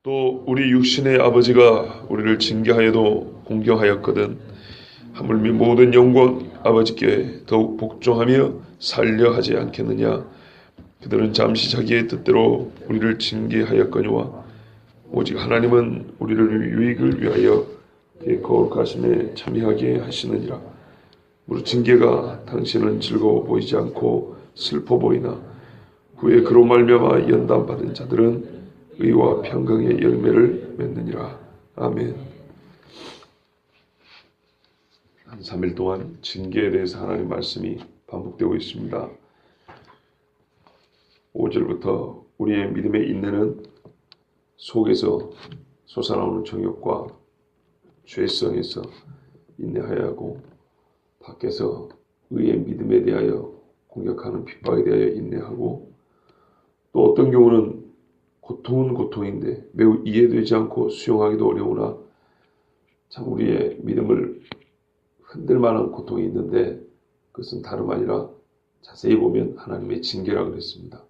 또 우리 육신의 아버지가 우리를 징계하여도 공경하였거든 하물며 모든 영광 아버지께 더욱 복종하며 살려 하지 않겠느냐. 그들은 잠시 자기의 뜻대로 우리를 징계하였거니와 오직 하나님은 우리를 유익을 위하여 그의 거룩하심에 참여하게 하시느니라. 무릇 징계가 당신은 즐거워 보이지 않고 슬퍼 보이나 후에 그로 말미암아 연단받은 자들은 의와 평강의 열매를 맺느니라. 아멘. 한 3일 동안 징계에 대해서 하나님의 말씀이 반복되고 있습니다. 5절부터 우리의 믿음의 인내는 속에서 솟아나오는 정욕과 죄성에서 인내하여야 하고 밖에서 의의 믿음에 대하여 공격하는 핍박에 대하여 인내하고 또 어떤 경우는 고통은 고통인데 매우 이해되지 않고 수용하기도 어려우나 참 우리의 믿음을 흔들 만한 고통이 있는데 그것은 다름 아니라 자세히 보면 하나님의 징계라고 그랬습니다.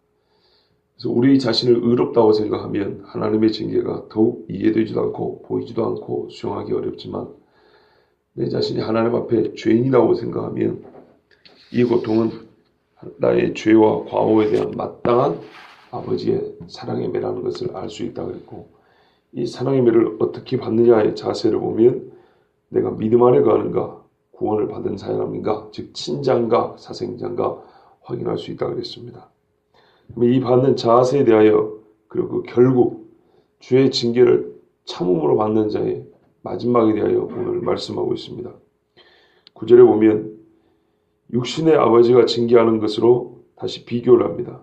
그래서 우리 자신을 의롭다고 생각하면 하나님의 징계가 더욱 이해되지도 않고 보이지도 않고 수용하기 어렵지만 내 자신이 하나님 앞에 죄인이라고 생각하면 이 고통은 나의 죄와 과오에 대한 마땅한 아버지의 사랑의 매라는 것을 알 수 있다고 했고 이 사랑의 매를 어떻게 받느냐의 자세를 보면 내가 믿음 안에 거하는가 구원을 받은 사람인가 즉 친자인가 사생자인가 확인할 수 있다고 그랬습니다. 이 받는 자세에 대하여 그리고 결국 주의 징계를 참음으로 받는 자의 마지막에 대하여 오늘 말씀하고 있습니다. 9절에 보면 육신의 아버지가 징계하는 것으로 다시 비교를 합니다.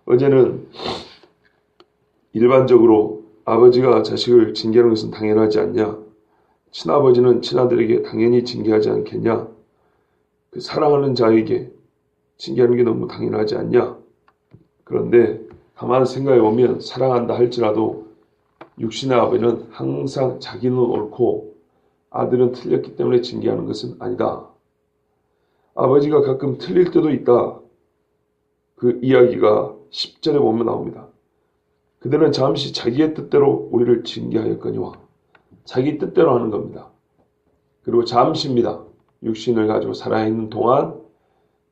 어제는 일반적으로 아버지가 자식을 징계하는 것은 당연하지 않냐? 친아버지는 친아들에게 당연히 징계하지 않겠냐? 그 사랑하는 자에게 징계하는 게 너무 당연하지 않냐? 그런데 가만 생각해 보면 사랑한다 할지라도 육신의 아버지는 항상 자기는 옳고 아들은 틀렸기 때문에 징계하는 것은 아니다. 아버지가 가끔 틀릴 때도 있다. 그 이야기가 10절에 보면 나옵니다. 그들은 잠시 자기의 뜻대로 우리를 징계하였거니와 자기 뜻대로 하는 겁니다. 그리고 잠시입니다. 육신을 가지고 살아있는 동안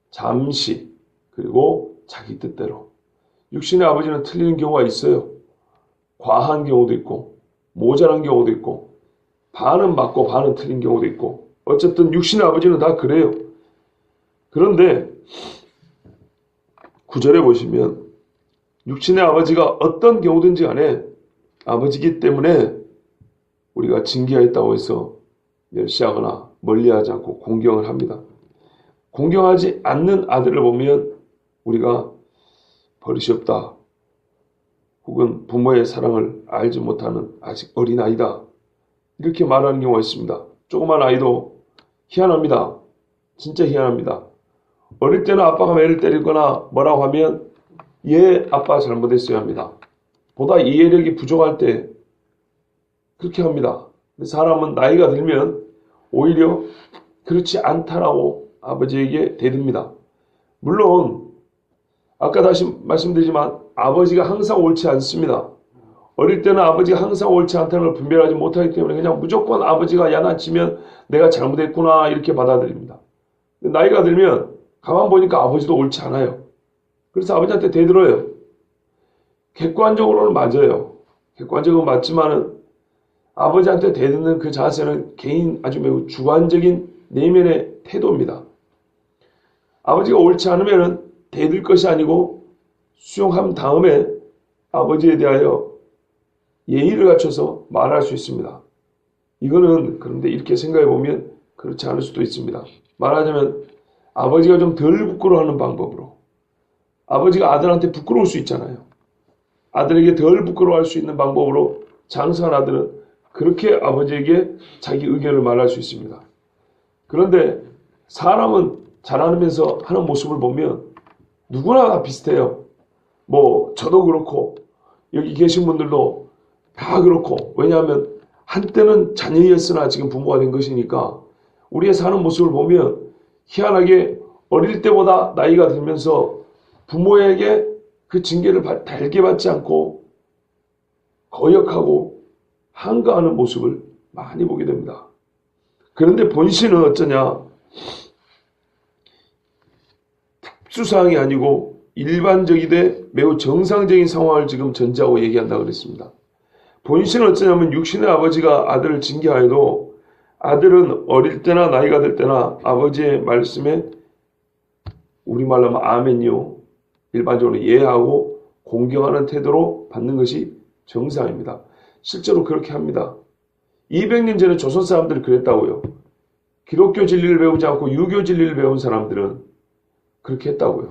잠시 그리고 자기 뜻대로 육신의 아버지는 틀리는 경우가 있어요. 과한 경우도 있고 모자란 경우도 있고 반은 맞고 반은 틀린 경우도 있고 어쨌든 육신의 아버지는 다 그래요. 그런데 9절에 보시면 육신의 아버지가 어떤 경우든지 간에 아버지이기 때문에 우리가 징계하였다고 해서 멸시하거나 멀리하지 않고 공경을 합니다. 공경하지 않는 아들을 보면 우리가 버릇이 없다. 혹은 부모의 사랑을 알지 못하는 아직 어린아이다. 이렇게 말하는 경우가 있습니다. 조그만 아이도 희한합니다. 진짜 희한합니다. 어릴 때는 아빠가 매를 때리거나 뭐라고 하면 얘 아빠 잘못했어야 합니다. 보다 이해력이 부족할 때 그렇게 합니다. 사람은 나이가 들면 오히려 그렇지 않다라고 아버지에게 대듭니다. 물론 아까 다시 말씀드리지만 아버지가 항상 옳지 않습니다. 어릴 때는 아버지가 항상 옳지 않다는 걸 분별하지 못하기 때문에 그냥 무조건 아버지가 야단치면 내가 잘못했구나 이렇게 받아들입니다. 나이가 들면 가만 보니까 아버지도 옳지 않아요. 그래서 아버지한테 대들어요. 객관적으로는 맞아요. 객관적으로 맞지만은 아버지한테 대드는 그 자세는 개인 아주 매우 주관적인 내면의 태도입니다. 아버지가 옳지 않으면 대들 것이 아니고 수용한 다음에 아버지에 대하여 예의를 갖춰서 말할 수 있습니다. 이거는 그런데 이렇게 생각해 보면 그렇지 않을 수도 있습니다. 말하자면 아버지가 좀 덜 부끄러워하는 방법으로 아버지가 아들한테 부끄러울 수 있잖아요. 아들에게 덜 부끄러워할 수 있는 방법으로 장성한 아들은 그렇게 아버지에게 자기 의견을 말할 수 있습니다. 그런데 사람은 자라면서 하는 모습을 보면 누구나 다 비슷해요. 뭐 저도 그렇고 여기 계신 분들도 다 그렇고 왜냐하면 한때는 자녀였으나 지금 부모가 된 것이니까 우리의 사는 모습을 보면 희한하게 어릴 때보다 나이가 들면서 부모에게 그 징계를 달게 받지 않고 거역하고 한가하는 모습을 많이 보게 됩니다. 그런데 본신은 어쩌냐? 특수사항이 아니고 일반적이되 매우 정상적인 상황을 지금 전제하고 얘기한다고 그랬습니다. 본신은 어쩌냐면 육신의 아버지가 아들을 징계하여도 아들은 어릴 때나 나이가 들 때나 아버지의 말씀에 우리말로 하면 아멘요, 일반적으로 이해하고 공경하는 태도로 받는 것이 정상입니다. 실제로 그렇게 합니다. 200년 전에 조선 사람들이 그랬다고요. 기독교 진리를 배우지 않고 유교 진리를 배운 사람들은 그렇게 했다고요.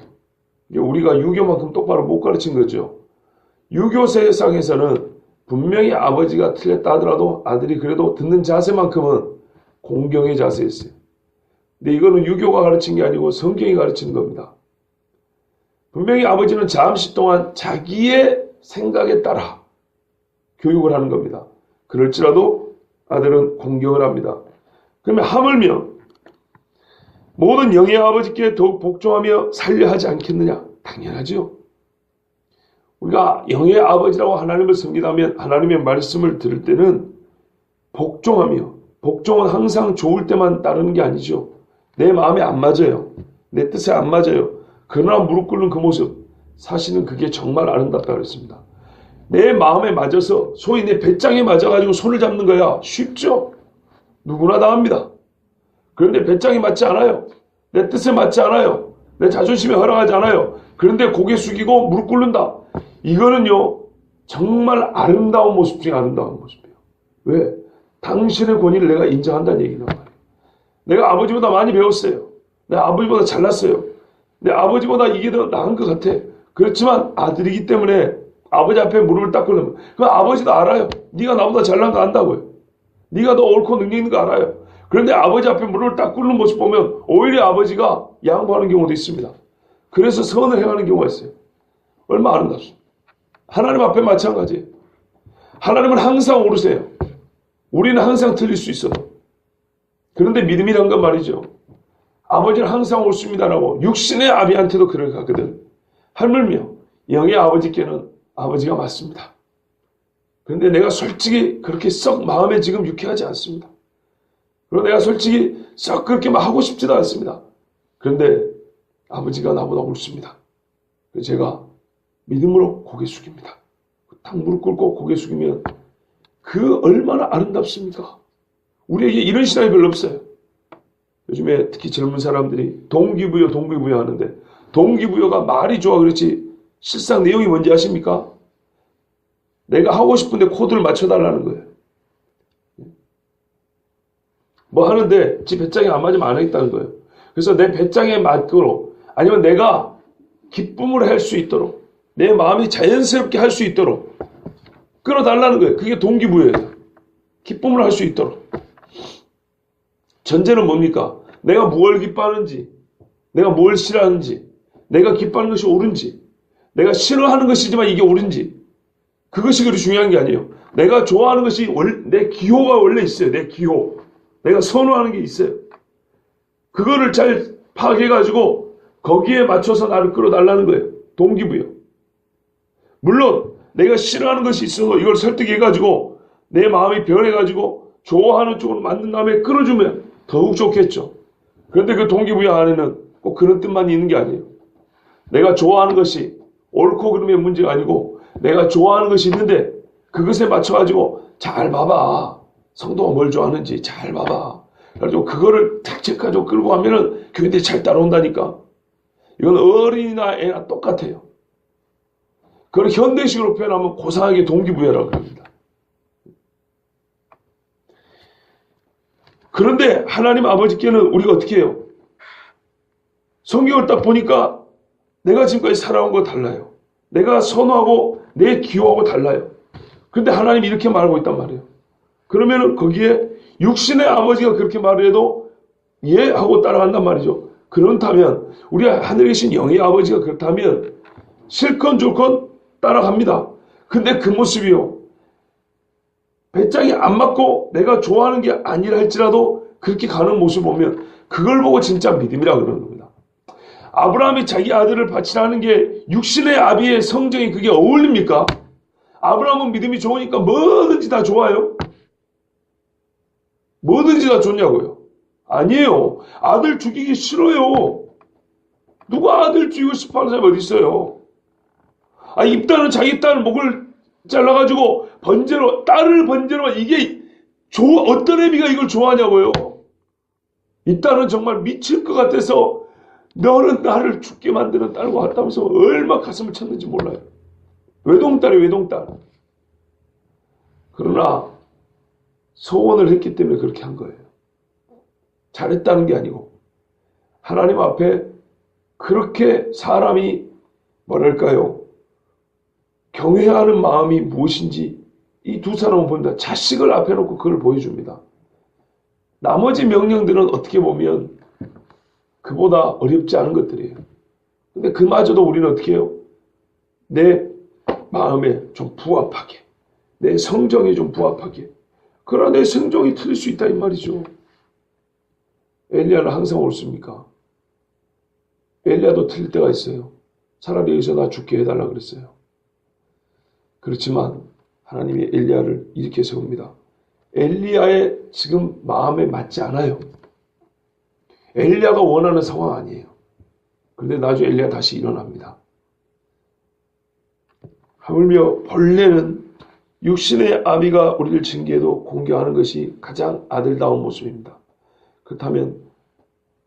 우리가 유교만큼 똑바로 못 가르친 거죠. 유교 세상에서는 분명히 아버지가 틀렸다 하더라도 아들이 그래도 듣는 자세만큼은 공경의 자세였어요. 근데 이거는 유교가 가르친 게 아니고 성경이 가르치는 겁니다. 분명히 아버지는 잠시 동안 자기의 생각에 따라 교육을 하는 겁니다. 그럴지라도 아들은 공경을 합니다. 그러면 하물며 모든 영의 아버지께 더욱 복종하며 살려 하지 않겠느냐? 당연하죠. 우리가 영의 아버지라고 하나님을 섬기다면 하나님의 말씀을 들을 때는 복종하며, 복종은 항상 좋을 때만 따르는 게 아니죠. 내 마음에 안 맞아요. 내 뜻에 안 맞아요. 그러나 무릎 꿇는 그 모습, 사실은 그게 정말 아름답다고 그랬습니다. 내 마음에 맞아서, 소위 내 배짱에 맞아가지고 손을 잡는 거야. 쉽죠? 누구나 다 합니다. 그런데 배짱이 맞지 않아요. 내 뜻에 맞지 않아요. 내 자존심에 허락하지 않아요. 그런데 고개 숙이고 무릎 꿇는다. 이거는요, 정말 아름다운 모습 중에 아름다운 모습이에요. 왜? 당신의 권위를 내가 인정한다는 얘기란 말이에요. 내가 아버지보다 많이 배웠어요. 내 아버지보다 잘났어요. 내 아버지보다 이게 더 나은 것 같아. 그렇지만 아들이기 때문에 아버지 앞에 무릎을 딱 꿇으면 그 아버지도 알아요. 네가 나보다 잘난 거 안다고요. 네가 더 옳고 능력 있는 거 알아요. 그런데 아버지 앞에 무릎을 딱 꿇는 모습 보면 오히려 아버지가 양보하는 경우도 있습니다. 그래서 선을 행하는 경우가 있어요. 얼마나 아름답습니까? 하나님 앞에 마찬가지예요. 하나님은 항상 옳으세요. 우리는 항상 틀릴 수 있어요. 그런데 믿음이란 건 말이죠. 아버지는 항상 옳습니다라고 육신의 아비한테도 그렇게 하거든. 하물며 영의 아버지께는 아버지가 맞습니다. 그런데 내가 솔직히 그렇게 썩 마음에 지금 유쾌하지 않습니다. 그리고 내가 솔직히 썩 그렇게 막 하고 싶지도 않습니다. 그런데 아버지가 나보다 옳습니다. 그래서 제가 믿음으로 고개 숙입니다. 딱 무릎 꿇고 고개 숙이면 그 얼마나 아름답습니까? 우리에게 이런 신앙이 별로 없어요. 요즘에 특히 젊은 사람들이 동기부여 하는데 동기부여가 말이 좋아 그렇지 실상 내용이 뭔지 아십니까? 내가 하고 싶은데 코드를 맞춰달라는 거예요. 뭐 하는데 지 배짱이 안 맞으면 안 하겠다는 거예요. 그래서 내 배짱에 맞도록 아니면 내가 기쁨으로 할 수 있도록 내 마음이 자연스럽게 할 수 있도록 끌어달라는 거예요. 그게 동기부여예요. 기쁨으로 할 수 있도록. 전제는 뭡니까? 내가 뭘 기뻐하는지, 내가 뭘 싫어하는지, 내가 기뻐하는 것이 옳은지, 내가 싫어하는 것이지만 이게 옳은지, 그것이 그리 중요한 게 아니에요. 내가 좋아하는 것이 내 기호가 원래 있어요. 내 기호. 내가 선호하는 게 있어요. 그거를 잘 파악해가지고 거기에 맞춰서 나를 끌어달라는 거예요. 동기부여. 물론 내가 싫어하는 것이 있어서 이걸 설득해가지고 내 마음이 변해가지고 좋아하는 쪽으로 만든 다음에 끌어주면 더욱 좋겠죠. 그런데 그 동기부여 안에는 꼭 그런 뜻만 있는 게 아니에요. 내가 좋아하는 것이 옳고 그름의 문제가 아니고 내가 좋아하는 것이 있는데 그것에 맞춰가지고 잘 봐봐. 성도가 뭘 좋아하는지 잘 봐봐. 그래가지고 그거를 탁 체크해가지고 끌고 가면은 교인들이 잘 따라온다니까. 이건 어린이나 애나 똑같아요. 그걸 현대식으로 표현하면 고상하게 동기부여라고 합니다. 그런데 하나님 아버지께는 우리가 어떻게 해요? 성경을 딱 보니까 내가 지금까지 살아온 거 달라요. 내가 선호하고 내 기호하고 달라요. 그런데 하나님이 이렇게 말하고 있단 말이에요. 그러면은 거기에 육신의 아버지가 그렇게 말을 해도 예 하고 따라간단 말이죠. 그렇다면 우리 하늘에 계신 영의 아버지가 그렇다면 실컷 좋건 따라갑니다. 근데 그 모습이요. 배짱이 안 맞고 내가 좋아하는 게 아니라 할지라도 그렇게 가는 모습 보면 그걸 보고 진짜 믿음이라 그러는 겁니다. 아브라함이 자기 아들을 바치라는 게 육신의 아비의 성정이 그게 어울립니까? 아브라함은 믿음이 좋으니까 뭐든지 다 좋아요? 뭐든지 다 좋냐고요? 아니에요. 아들 죽이기 싫어요. 누가 아들 죽이고 싶어 하는 사람이 어디 있어요? 입다는 자기 딸 목을 잘라가지고 딸을 번제로 이게 어떤 애비가 이걸 좋아하냐고요? 이 딸은 정말 미칠 것 같아서 너는 나를 죽게 만드는 딸과 같다면서 얼마나 가슴을 쳤는지 몰라요. 외동딸이 외동딸. 그러나 소원을 했기 때문에 그렇게 한 거예요. 잘했다는 게 아니고 하나님 앞에 그렇게 사람이 뭐랄까요? 경외하는 마음이 무엇인지 이 두 사람은 보입니다. 자식을 앞에 놓고 그걸 보여줍니다. 나머지 명령들은 어떻게 보면 그보다 어렵지 않은 것들이에요. 근데 그마저도 우리는 어떻게 해요? 내 마음에 좀 부합하게, 내 성정에 좀 부합하게. 그러나 내 성정이 틀릴 수 있다 이 말이죠. 엘리야는 항상 옳습니까? 엘리야도 틀릴 때가 있어요. 차라리 여기서 나 죽게 해달라 그랬어요. 그렇지만 하나님이 엘리야를 이렇게 세웁니다. 엘리야의 지금 마음에 맞지 않아요. 엘리야가 원하는 상황 아니에요. 그런데 나중에 엘리야 다시 일어납니다. 하물며 본래는 육신의 아비가 우리를 징계해도 공경하는 것이 가장 아들다운 모습입니다. 그렇다면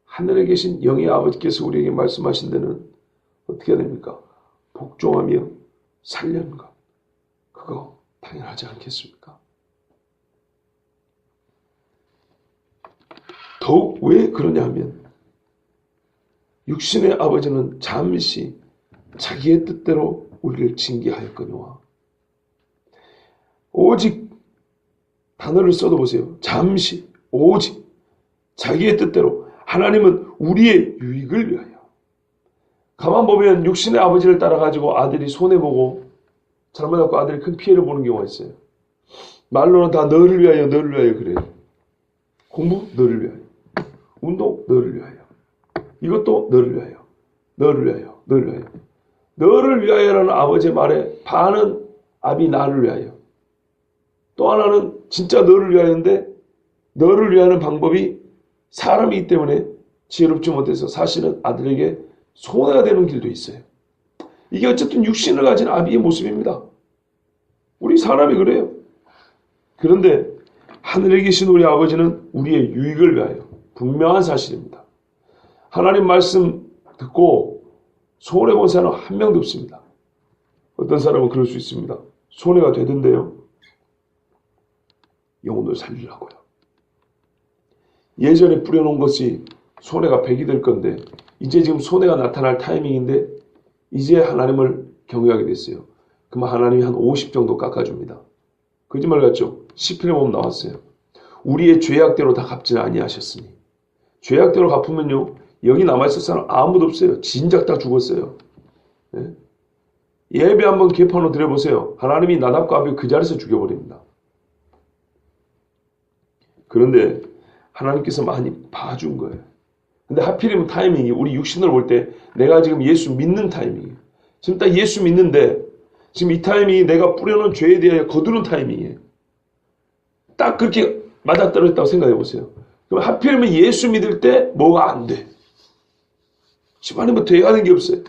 하늘에 계신 영의 아버지께서 우리에게 말씀하신 데는 어떻게 됩니까? 복종하며 살려는 것. 그거 당연하지 않겠습니까? 더욱 왜 그러냐 하면 육신의 아버지는 잠시 자기의 뜻대로 우리를 징계하였거니와 오직 단어를 써도 보세요. 잠시 오직 자기의 뜻대로 하나님은 우리의 유익을 위하여 가만 보면 육신의 아버지를 따라가지고 아들이 손해보고 잘못하고 아들이 큰 피해를 보는 경우가 있어요. 말로는 다 너를 위하여 그래요. 공부 너를 위하여 운동 너를 위하여 이것도 너를 위하여 너를 위하여라는 아버지의 말에 반은 아비 나를 위하여 또 하나는 진짜 너를 위하여인데 너를 위하는 방법이 사람이기 때문에 지혜롭지 못해서 사실은 아들에게 손해가 되는 길도 있어요. 이게 어쨌든 육신을 가진 아비의 모습입니다. 우리 사람이 그래요. 그런데 하늘에 계신 우리 아버지는 우리의 유익을 위하여 분명한 사실입니다. 하나님 말씀 듣고 손해본 사람은 한 명도 없습니다. 어떤 사람은 그럴 수 있습니다. 손해가 되던데요. 영혼을 살리려고요. 예전에 뿌려놓은 것이 손해가 100이 될 건데 이제 지금 손해가 나타날 타이밍인데 이제 하나님을 경외하게 됐어요. 그러면 하나님이 한 50 정도 깎아줍니다. 거짓말 같죠? 시편에 보면 나왔어요. 우리의 죄악대로 다 갚지 아니하셨으니 죄악대로 갚으면요 여기 남아있을 사람 아무도 없어요. 진작 다 죽었어요. 예? 예배 한번 개판으로 드려보세요. 하나님이 나답과 아비를 그 자리에서 죽여버립니다. 그런데 하나님께서 많이 봐준 거예요. 근데 하필이면 타이밍이 우리 육신을 볼 때 내가 지금 예수 믿는 타이밍이에요. 지금 딱 예수 믿는데 지금 이 타이밍이 내가 뿌려놓은 죄에 대하여 거두는 타이밍이에요. 딱 그렇게 맞아떨어졌다고 생각해 보세요. 그럼 하필이면 예수 믿을 때 뭐가 안 돼. 집안에 뭐 돼가는 게 없어요.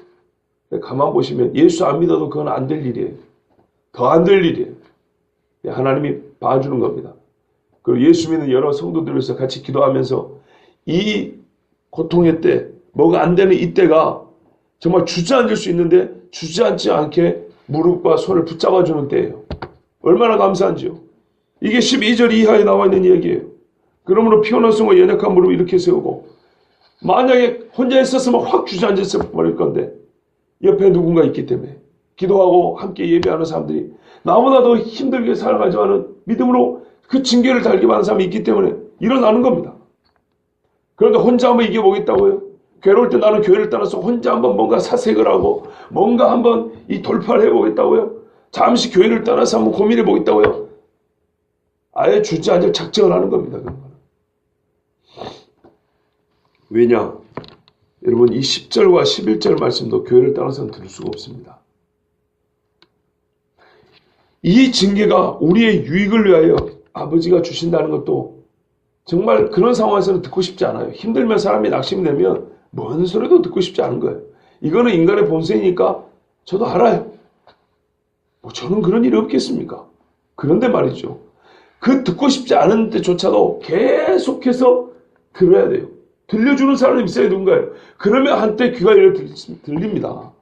가만 보시면 예수 안 믿어도 그건 안 될 일이에요. 더 안 될 일이에요. 하나님이 봐주는 겁니다. 그리고 예수 믿는 여러 성도들에서 같이 기도하면서 이 고통의 때, 뭐가 안 되는 이때가 정말 주저앉을 수 있는데 주저앉지 않게 무릎과 손을 붙잡아주는 때예요. 얼마나 감사한지요. 이게 12절 이하에 나와 있는 이야기예요. 그러므로 피어난 손과 연약한 무릎을 이렇게 세우고 만약에 혼자 있었으면 확 주저앉았을 버릴 건데 옆에 누군가 있기 때문에 기도하고 함께 예배하는 사람들이 나보다 더 힘들게 살아가지만은 믿음으로 그 징계를 달게 받는 사람이 있기 때문에 일어나는 겁니다. 그런데 혼자 한번 이겨보겠다고요? 괴로울 때 나는 교회를 떠나서 혼자 한번 뭔가 사색을 하고 뭔가 한번 이 돌파를 해보겠다고요? 잠시 교회를 떠나서 한번 고민해보겠다고요? 아예 주저앉을 작정을 하는 겁니다. 그런 거는. 왜냐? 여러분 이 10절과 11절 말씀도 교회를 떠나서는 들을 수가 없습니다. 이 징계가 우리의 유익을 위하여 아버지가 주신다는 것도 정말 그런 상황에서는 듣고 싶지 않아요. 힘들면 사람이 낙심이 되면 뭔 소리도 듣고 싶지 않은 거예요. 이거는 인간의 본성이니까 저도 알아요. 뭐 저는 그런 일이 없겠습니까? 그런데 말이죠. 그 듣고 싶지 않은 때조차도 계속해서 들어야 돼요. 들려주는 사람이 있어야 누군가요? 그러면 한때 귀가 열려 들립니다.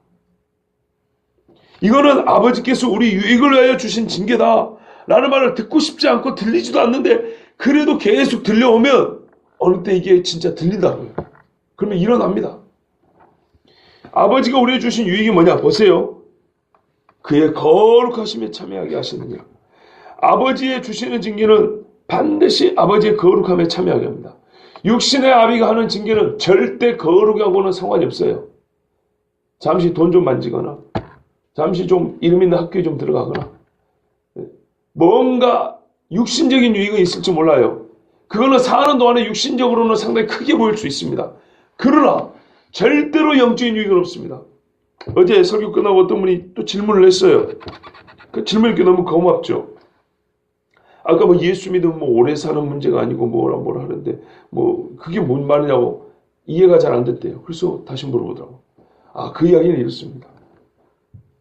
이거는 아버지께서 우리 유익을 위하여 주신 징계다 라는 말을 듣고 싶지 않고 들리지도 않는데 그래도 계속 들려오면 어느 때 이게 진짜 들린다고요. 그러면 일어납니다. 아버지가 우리에게 주신 유익이 뭐냐? 보세요. 그의 거룩하심에 참여하게 하시느니라. 아버지의 주시는 징계는 반드시 아버지의 거룩함에 참여하게 합니다. 육신의 아비가 하는 징계는 절대 거룩하고는 상관이 없어요. 잠시 돈 좀 만지거나 잠시 좀 이름 있는 학교에 좀 들어가거나 뭔가 육신적인 유익은 있을지 몰라요. 그거는 사는 동안에 육신적으로는 상당히 크게 보일 수 있습니다. 그러나 절대로 영적인 유익은 없습니다. 어제 설교 끝나고 어떤 분이 또 질문을 했어요. 그 질문이 너무 고맙죠. 아까 뭐 예수 믿으면 뭐 오래 사는 문제가 아니고 뭐라 하는데 뭐 그게 뭔 말이냐고 이해가 잘 안 됐대요. 그래서 다시 물어보더라고. 아, 그 이야기는 이렇습니다.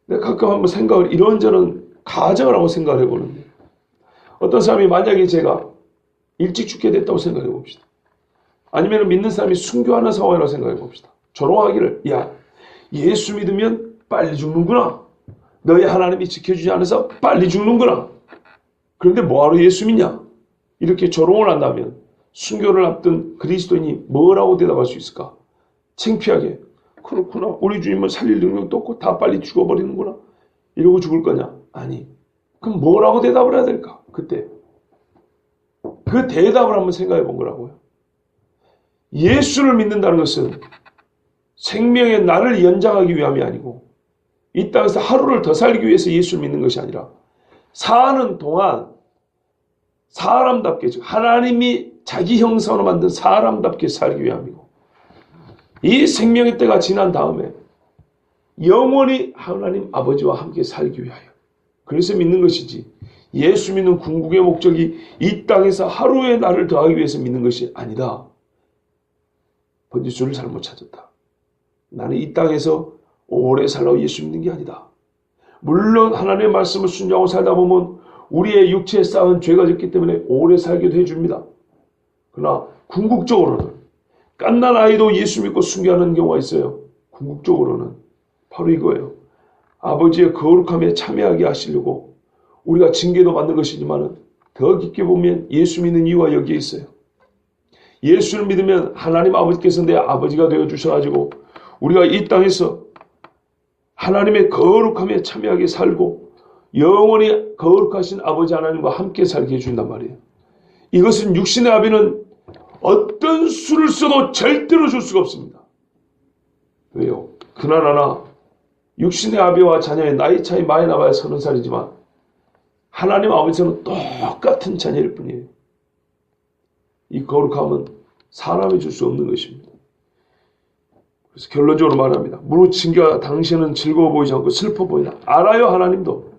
내가 가끔 한번 생각을 이런저런 가정을 하고 생각을 해보는데 어떤 사람이 만약에 제가 일찍 죽게 됐다고 생각해 봅시다. 아니면 믿는 사람이 순교하는 상황이라고 생각해 봅시다. 조롱하기를 야 예수 믿으면 빨리 죽는구나. 너희 하나님이 지켜주지 않아서 빨리 죽는구나. 그런데 뭐하러 예수 믿냐? 이렇게 조롱을 한다면 순교를 앞둔 그리스도인이 뭐라고 대답할 수 있을까? 창피하게 그렇구나. 우리 주님은 살릴 능력도 없고 다 빨리 죽어버리는구나. 이러고 죽을 거냐? 아니. 그럼 뭐라고 대답을 해야 될까? 그때. 그 대답을 한번 생각해 본 거라고요. 예수를 믿는다는 것은 생명의 날을 연장하기 위함이 아니고 이 땅에서 하루를 더 살기 위해서 예수를 믿는 것이 아니라 사는 동안 사람답게 하나님이 자기 형상으로 만든 사람답게 살기 위함이고 이 생명의 때가 지난 다음에 영원히 하나님 아버지와 함께 살기 위하여 그래서 믿는 것이지 예수 믿는 궁극의 목적이 이 땅에서 하루의 날을 더하기 위해서 믿는 것이 아니다. 번지수를 잘못 찾았다. 나는 이 땅에서 오래 살라고 예수 믿는 게 아니다. 물론 하나님의 말씀을 순종하고 살다 보면 우리의 육체에 쌓은 죄가 졌기 때문에 오래 살기도 해줍니다. 그러나 궁극적으로는 갓난 아이도 예수 믿고 순교하는 경우가 있어요. 궁극적으로는 바로 이거예요. 아버지의 거룩함에 참여하게 하시려고 우리가 징계도 받는 것이지만 더 깊게 보면 예수 믿는 이유가 여기에 있어요. 예수를 믿으면 하나님 아버지께서 내 아버지가 되어주셔가지고 우리가 이 땅에서 하나님의 거룩함에 참여하게 살고 영원히 거룩하신 아버지 하나님과 함께 살게 해준단 말이에요. 이것은 육신의 아비는 어떤 수를 써도 절대로 줄 수가 없습니다. 왜요? 그나저나 육신의 아비와 자녀의 나이 차이 많이 나봐야 30살이지만 하나님 아버지는 똑같은 자녀일 뿐이에요. 이 거룩함은 사람이 줄 수 없는 것입니다. 그래서 결론적으로 말합니다. 무릇 징계가 당신은 즐거워 보이지 않고 슬퍼 보이나? 알아요. 하나님도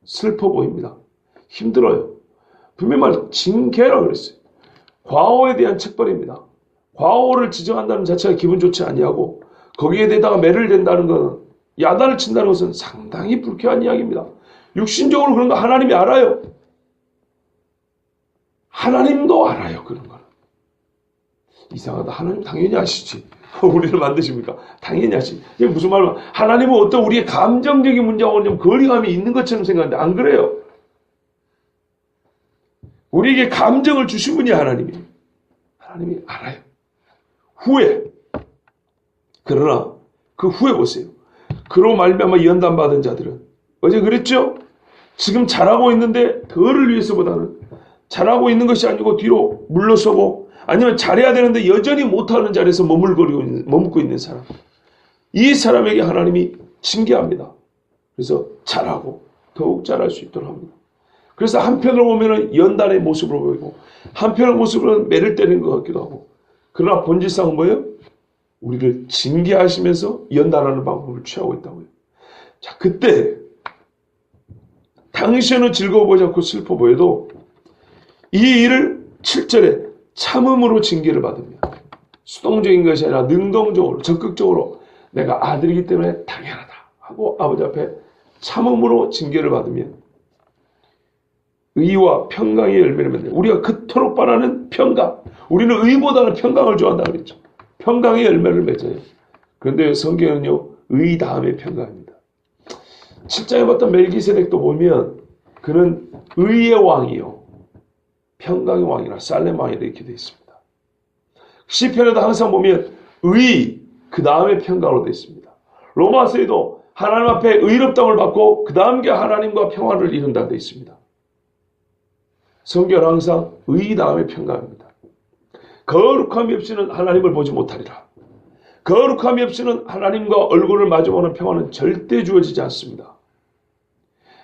슬퍼 보입니다. 힘들어요. 분명히 말 징계라고 그랬어요. 과오에 대한 책벌입니다. 과오를 지적한다는 자체가 기분 좋지 아니하고 거기에 대다가 매를 댄다는 것은 야단을 친다는 것은 상당히 불쾌한 이야기입니다. 육신적으로 그런 거 하나님이 알아요. 하나님도 알아요. 그런 거는. 이상하다. 하나님 당연히 아시지. 우리를 만드십니까? 당연히 아시지. 이게 무슨 말이야? 하나님은 어떤 우리의 감정적인 문제하고는 좀 거리감이 있는 것처럼 생각하는데 안 그래요. 우리에게 감정을 주신 분이 하나님이에요. 하나님이 알아요. 후회. 그러나 그 후회 보세요. 그로 말미암아 연단받은 자들은 어제 그랬죠? 지금 잘하고 있는데 더를 위해서보다는 잘하고 있는 것이 아니고 뒤로 물러서고 아니면 잘해야 되는데 여전히 못하는 자리에서 머물고 있는 사람. 이 사람에게 하나님이 징계합니다. 그래서 잘하고 더욱 잘할 수 있도록 합니다. 그래서 한편으로 보면 연단의 모습으로 보이고 한편의 모습으로는 매를 때리는 것 같기도 하고 그러나 본질상은 뭐예요? 우리를 징계하시면서 연단하는 방법을 취하고 있다고요. 자, 그때 당신은 즐거워 보지 않고 슬퍼 보여도 이 일을 7절에 참음으로 징계를 받으며, 수동적인 것이 아니라 능동적으로 적극적으로 내가 아들이기 때문에 당연하다 하고 아버지 앞에 참음으로 징계를 받으며 의와 평강의 열매를 맺는, 우리가 그토록 바라는 평강, 우리는 의보다는 평강을 좋아한다 그랬죠. 평강의 열매를 맺어요. 그런데 성경은요, 의 다음에 평강입니다. 7장에 봤던 멜기세덱도 보면 그는 의의 왕이요 평강의 왕이라 살렘 왕이라 이렇게 되어 있습니다. 시편에도 항상 보면 의, 그 다음에 평강으로 되어 있습니다. 로마서에도 하나님 앞에 의롭다움을 받고 그 다음에 하나님과 평화를 이룬다 되어 있습니다. 성경은 항상 의 다음에 평강입니다. 거룩함이 없이는 하나님을 보지 못하리라. 거룩함이 없이는 하나님과 얼굴을 마주보는 평화는 절대 주어지지 않습니다.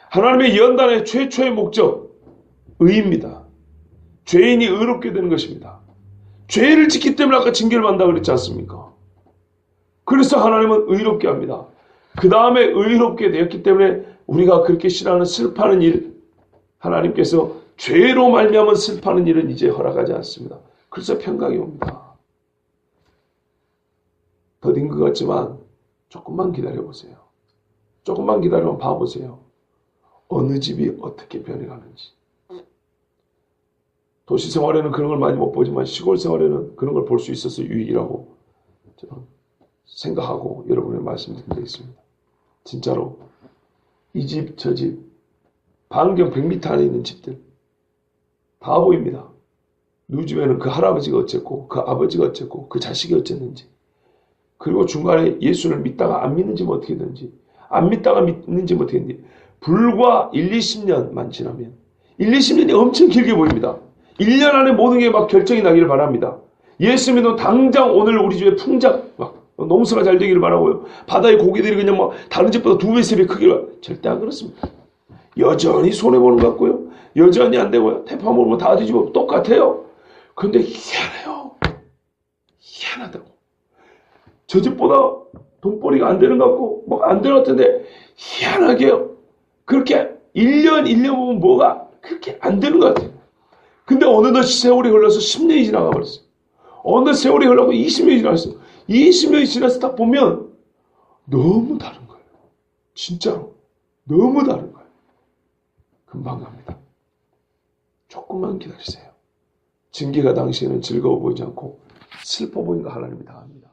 하나님의 연단의 최초의 목적, 의입니다. 죄인이 의롭게 되는 것입니다. 죄를 짓기 때문에 아까 징계를 받는다고 그랬지 않습니까? 그래서 하나님은 의롭게 합니다. 그 다음에 의롭게 되었기 때문에 우리가 그렇게 싫어하는 슬퍼하는 일, 하나님께서 죄로 말미암은 슬퍼하는 일은 이제 허락하지 않습니다. 그래서 평강이 옵니다. 더딘 것 같지만 조금만 기다려보세요. 조금만 기다리면 봐보세요. 어느 집이 어떻게 변해가는지. 도시 생활에는 그런 걸 많이 못 보지만 시골 생활에는 그런 걸 볼 수 있어서 유익이라고 저는 생각하고 여러분의 말씀드리겠습니다. 진짜로 이 집, 저 집, 반경 100m 안에 있는 집들 다 보입니다. 누구 집에는 그 할아버지가 어쨌고 그 아버지가 어쨌고 그 자식이 어쨌는지, 그리고 중간에 예수를 믿다가 안 믿는지 뭐 어떻게 되는지, 안 믿다가 믿는지 뭐 어떻게 되는지, 불과 1, 20년만 지나면 1, 20년이 엄청 길게 보입니다. 1년 안에 모든 게 막 결정이 나기를 바랍니다. 예수 믿으면 당장 오늘 우리 집에 풍작 막 농사가 잘 되기를 바라고요. 바다의 고기들이 그냥 막 다른 집보다 2배, 3배 크기를, 절대 안 그렇습니다. 여전히 손해보는 것 같고요. 여전히 안 되고요. 대파 먹으면 다 뒤집어 똑같아요. 그런데 희한해요. 희한하다고. 저 집보다 돈벌이가 안 되는 것 같고 막 안 되는 것 같은데 희한하게요. 그렇게 1년 보면 뭐가 그렇게 안 되는 것 같아요. 근데 어느덧 세월이 흘러서 10년이 지나가 버렸어요. 어느 세월이 흘러고 20년이 지났어요. 20년이 지나서 딱 보면 너무 다른 거예요. 진짜로 너무 다른 거예요. 금방 갑니다. 조금만 기다리세요. 징계가 당시에는 즐거워 보이지 않고 슬퍼 보이는 거 하나님이 다 합니다.